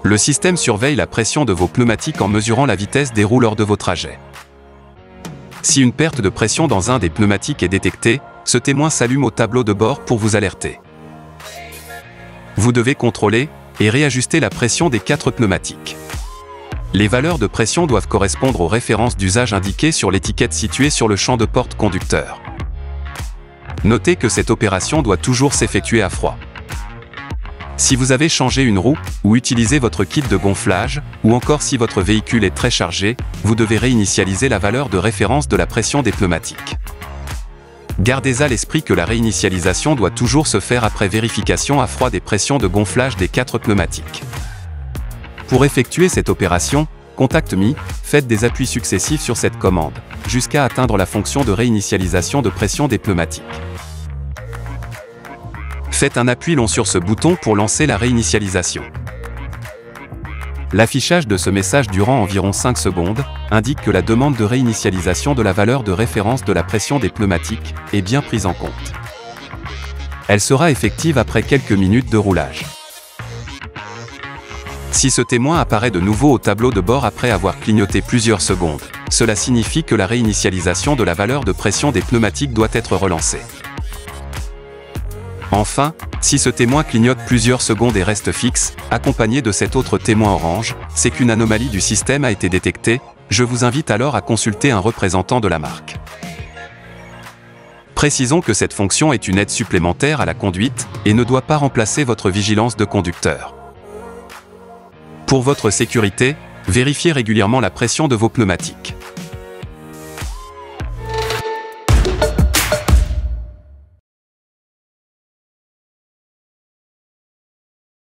Le système surveille la pression de vos pneumatiques en mesurant la vitesse des roues lors de vos trajets. Si une perte de pression dans un des pneumatiques est détectée, ce témoin s'allume au tableau de bord pour vous alerter. Vous devez contrôler et réajuster la pression des 4 pneumatiques. Les valeurs de pression doivent correspondre aux références d'usage indiquées sur l'étiquette située sur le champ de porte-conducteur. Notez que cette opération doit toujours s'effectuer à froid. Si vous avez changé une roue, ou utilisé votre kit de gonflage, ou encore si votre véhicule est très chargé, vous devez réinitialiser la valeur de référence de la pression des pneumatiques. Gardez à l'esprit que la réinitialisation doit toujours se faire après vérification à froid des pressions de gonflage des 4 pneumatiques. Pour effectuer cette opération, Contact Me, faites des appuis successifs sur cette commande, jusqu'à atteindre la fonction de réinitialisation de pression des pneumatiques. Faites un appui long sur ce bouton pour lancer la réinitialisation. L'affichage de ce message durant environ 5 secondes indique que la demande de réinitialisation de la valeur de référence de la pression des pneumatiques est bien prise en compte. Elle sera effective après quelques minutes de roulage. Si ce témoin apparaît de nouveau au tableau de bord après avoir clignoté plusieurs secondes, cela signifie que la réinitialisation de la valeur de pression des pneumatiques doit être relancée. Enfin, si ce témoin clignote plusieurs secondes et reste fixe, accompagné de cet autre témoin orange, c'est qu'une anomalie du système a été détectée. Je vous invite alors à consulter un représentant de la marque. Précisons que cette fonction est une aide supplémentaire à la conduite et ne doit pas remplacer votre vigilance de conducteur. Pour votre sécurité, vérifiez régulièrement la pression de vos pneumatiques.